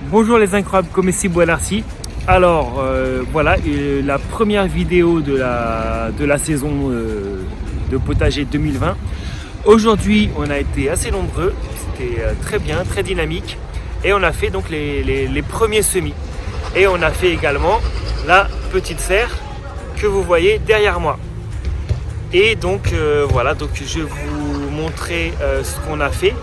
Bonjour les incroyables comestibles Boinarcy. Alors voilà la première vidéo de la saison de potager 2020. Aujourd'hui on a été assez nombreux, c'était très bien, très dynamique et on a fait donc les premiers semis. Et on a fait également la petite serre que vous voyez derrière moi. Et donc voilà, donc je vais vous montrer ce qu'on a fait.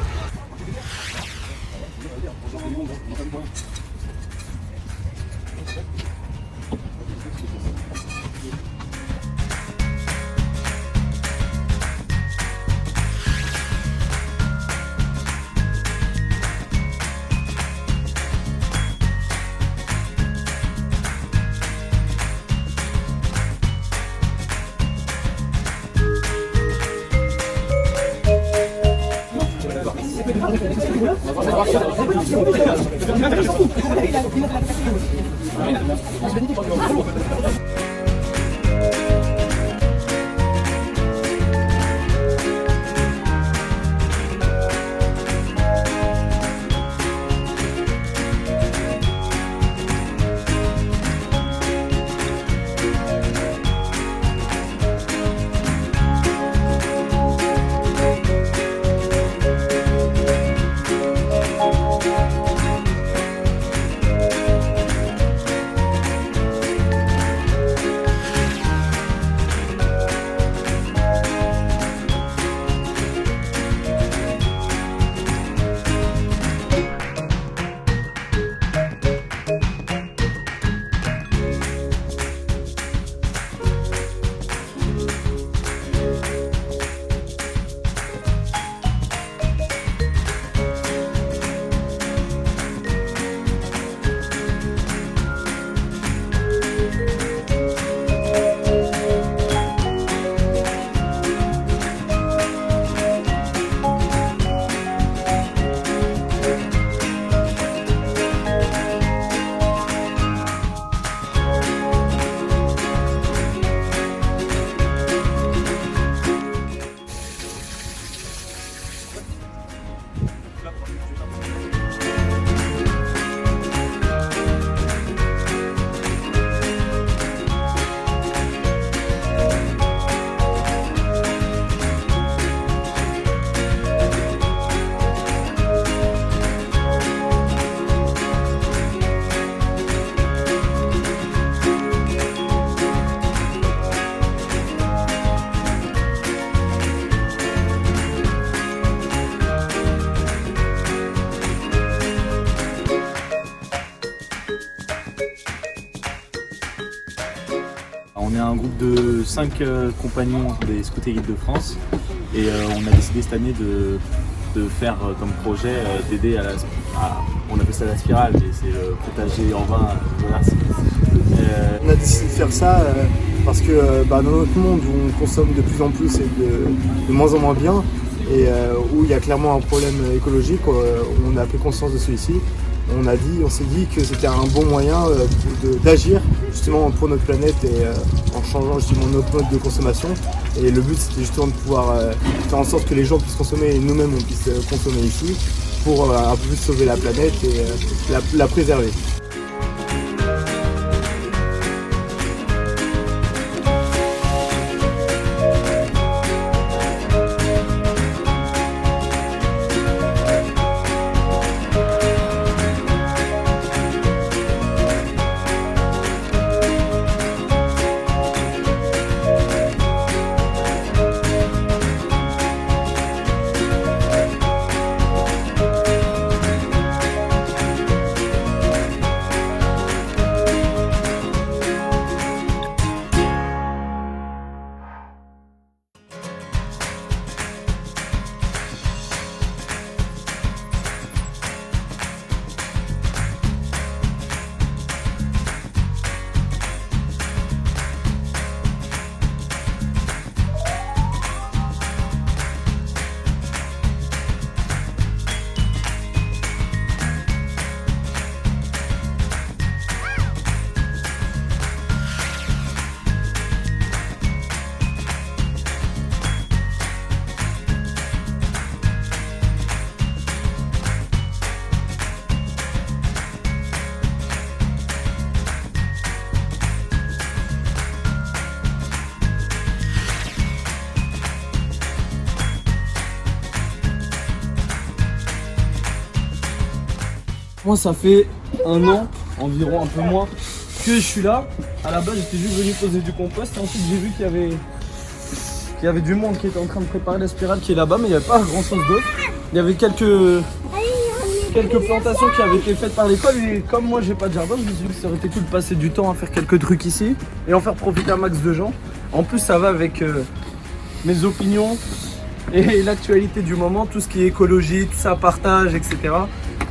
On est un groupe de 5 compagnons des Scouts et Guides de France et on a décidé cette année de faire comme projet d'aider on appelle ça la spirale, mais c'est le potager en vin à Boinarcy. On a décidé de faire ça parce que dans notre monde où on consomme de plus en plus et de moins en moins bien et où il y a clairement un problème écologique, on a pris conscience de celui-ci. On s'est dit que c'était un bon moyen d'agir justement pour notre planète et en changeant justement notre mode de consommation. Et le but c'était justement de pouvoir faire en sorte que les gens puissent consommer et nous-mêmes on puisse consommer ici pour un peu plus sauver la planète et la préserver. Moi, ça fait 1 an, environ un peu moins, que je suis là. À la base, j'étais juste venu poser du compost et ensuite j'ai vu qu'il y avait du monde qui était en train de préparer la spirale qui est là-bas, mais il n'y avait pas grand chose d'autre. Il y avait quelques plantations qui avaient été faites par l'école et comme moi j'ai pas de jardin, je me suis dit que ça aurait été cool de passer du temps à faire quelques trucs ici et en faire profiter un max de gens. En plus, ça va avec mes opinions et l'actualité du moment, tout ce qui est écologie, tout ça, partage, etc.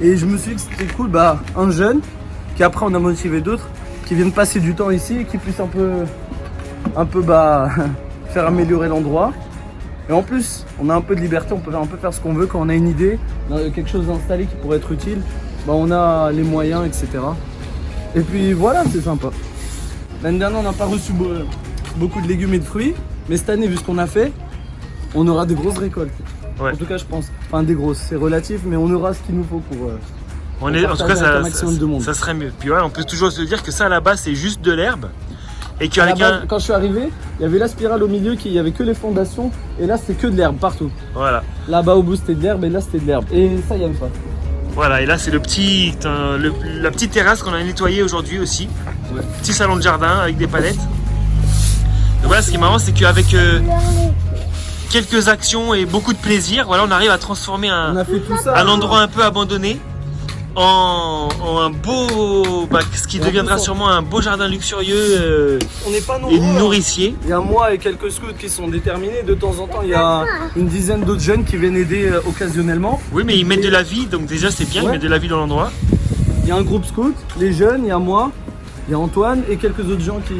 Et je me suis dit que c'était cool, un jeune qui après on a motivé d'autres qui viennent passer du temps ici et qui puissent un peu faire améliorer l'endroit. Et en plus, on a un peu de liberté, on peut un peu faire ce qu'on veut quand on a une idée, quelque chose d'installé qui pourrait être utile, on a les moyens, etc. Et puis voilà, c'est sympa. L'année dernière, on n'a pas reçu beaucoup de légumes et de fruits, mais cette année, vu ce qu'on a fait, on aura des grosses récoltes. Ouais. En tout cas, je pense. Enfin, des grosses, c'est relatif, mais on aura ce qu'il nous faut pour en tout cas, ça serait mieux. Puis ouais, on peut toujours se dire que ça, là-bas, c'est juste de l'herbe. Et quand je suis arrivé, il y avait la spirale au milieu, il n'y avait que les fondations, et là c'était que de l'herbe partout. Voilà. Là-bas au bout c'était de l'herbe, et là c'était de l'herbe. Et ça, il n'y avait pas. Voilà, et là c'est la petite terrasse qu'on a nettoyée aujourd'hui aussi. Ouais. Petit salon de jardin avec des palettes. Donc voilà, ce qui est marrant, c'est qu'avec quelques actions et beaucoup de plaisir, voilà, on arrive à transformer un endroit un peu abandonné en un beau, ce qui deviendra sûrement un beau jardin luxurieux on n'est pas et nourricier. Il y a moi et quelques scouts qui sont déterminés. De temps en temps, il y a une dizaine d'autres jeunes qui viennent aider occasionnellement. Oui, mais ils mettent de la vie, donc déjà c'est bien, ils mettent de la vie dans l'endroit. Il y a un groupe scout, les jeunes, il y a moi, il y a Antoine et quelques autres gens qui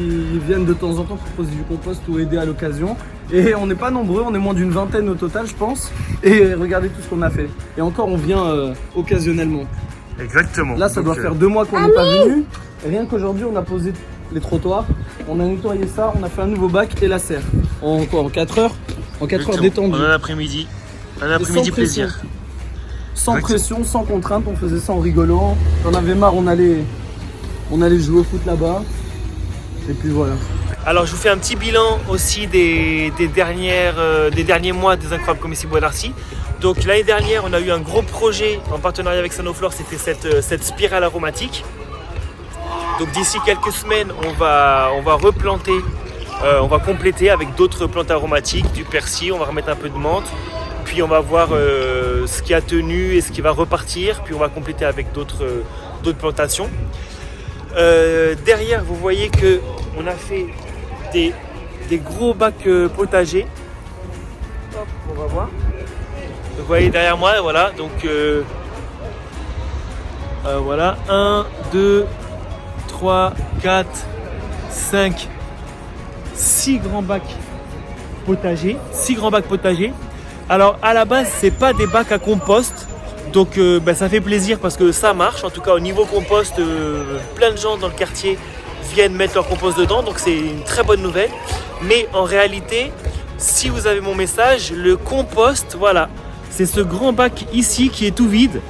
viennent de temps en temps pour poser du compost ou aider à l'occasion. Et on n'est pas nombreux, on est moins d'une vingtaine au total, je pense. Et regardez tout ce qu'on a fait. Et encore, on vient occasionnellement. Exactement. Là, ça doit faire 2 mois qu'on n'est pas venu. Rien qu'aujourd'hui, on a posé les trottoirs, on a nettoyé ça, on a fait un nouveau bac et la serre. En 4 heures En 4 heures détendues. Un après-midi. Un après-midi plaisir. Sans pression, sans contrainte, on faisait ça en rigolant. J'en avais marre, on allait jouer au foot là-bas. Et puis voilà. Alors je vous fais un petit bilan aussi des derniers mois des Incroyables Comestibles Bois d'Arcy. Donc l'année dernière, on a eu un gros projet en partenariat avec Sanoflore, c'était cette spirale aromatique. Donc d'ici quelques semaines, on va replanter, on va compléter avec d'autres plantes aromatiques, du persil, on va remettre un peu de menthe. Puis on va voir ce qui a tenu et ce qui va repartir. Puis on va compléter avec d'autres plantations. Derrière, vous voyez qu'on a fait des gros bacs potagers. Hop, on va voir. Vous voyez derrière moi, voilà, donc voilà, 1, 2, 3, 4, 5, 6 grands bacs potagers. 6 grands bacs potagers. Alors à la base, c'est pas des bacs à compost, donc ça fait plaisir parce que ça marche. En tout cas au niveau compost, plein de gens dans le quartier viennent mettre leur compost dedans, donc c'est une très bonne nouvelle. Mais en réalité, si vous avez mon message, le compost, voilà, c'est ce grand bac ici qui est tout vide.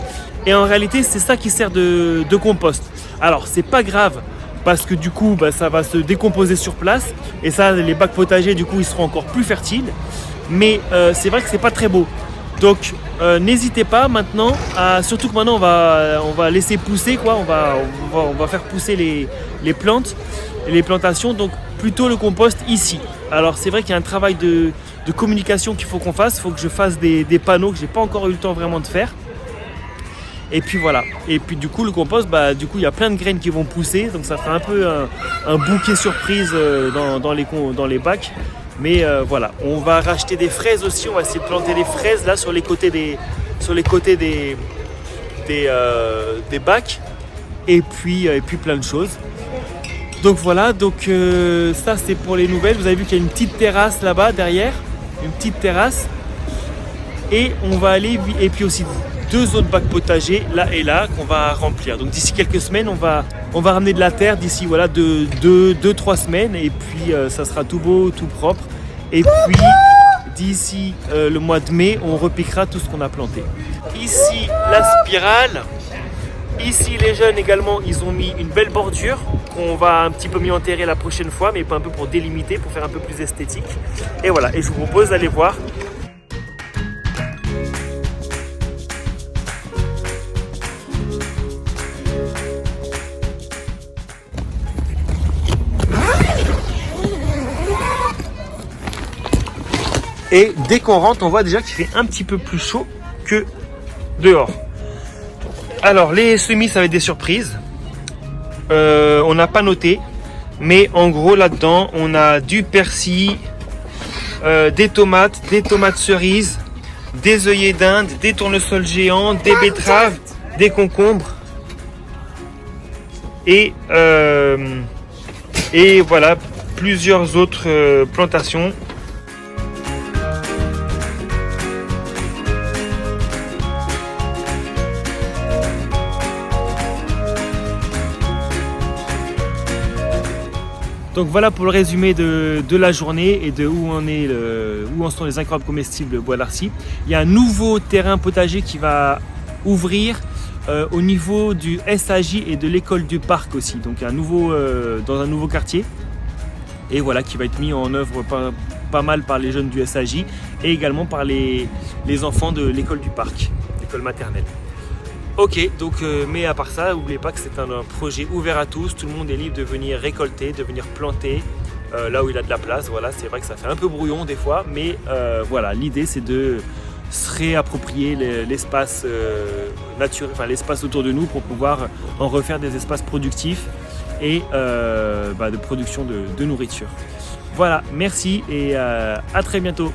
Et en réalité, c'est ça qui sert de compost. Alors, c'est pas grave parce que du coup, ça va se décomposer sur place. Et ça, les bacs potagers, du coup, ils seront encore plus fertiles. Mais c'est vrai que c'est pas très beau. Donc, n'hésitez pas maintenant, surtout que maintenant, on va laisser pousser, quoi. On va faire pousser les plantes et les plantations. Donc, plutôt le compost ici. Alors, c'est vrai qu'il y a un travail de communication qu'il faut qu'on fasse. Il faut que je fasse des panneaux que j'ai pas encore eu le temps vraiment de faire. Et puis voilà. Et puis du coup le compost, du coup il y a plein de graines qui vont pousser. Donc ça fait un peu un bouquet surprise dans les bacs. Mais voilà. On va racheter des fraises aussi. On va essayer de planter des fraises là sur les côtés des bacs. Et puis plein de choses. Donc voilà, ça c'est pour les nouvelles. Vous avez vu qu'il y a une petite terrasse là-bas derrière. Une petite terrasse. Et on va aller, et puis aussi 2 autres bacs potagers là et là qu'on va remplir. Donc d'ici quelques semaines, on va ramener de la terre d'ici 2-3 semaines. Et puis ça sera tout beau, tout propre. Et puis d'ici le mois de mai, on repiquera tout ce qu'on a planté. Ici la spirale. Ici les jeunes également, ils ont mis une belle bordure qu'on va un petit peu mieux enterrer la prochaine fois, mais pas un peu pour délimiter, pour faire un peu plus esthétique. Et voilà, et je vous propose d'aller voir. Et dès qu'on rentre, on voit déjà qu'il fait un petit peu plus chaud que dehors. Alors les semis, ça va être des surprises. On n'a pas noté, mais en gros là-dedans, on a du persil, des tomates cerises, des œillets d'Inde, des tournesols géants, des betteraves, des concombres et voilà plusieurs autres plantations. Donc voilà pour le résumé de la journée et de où en sont les incroyables comestibles Bois d'Arcy. Il y a un nouveau terrain potager qui va ouvrir au niveau du SAJ et de l'école du parc aussi. Donc dans un nouveau quartier. Et voilà, qui va être mis en œuvre pas mal par les jeunes du SAJ et également par les enfants de l'école du parc, l'école maternelle. Ok, donc mais à part ça, n'oubliez pas que c'est un projet ouvert à tous. Tout le monde est libre de venir récolter, de venir planter là où il a de la place. Voilà, c'est vrai que ça fait un peu brouillon des fois, mais voilà, l'idée c'est de se réapproprier l'espace naturel, enfin l'espace autour de nous pour pouvoir en refaire des espaces productifs et de production de nourriture. Voilà, merci et à très bientôt.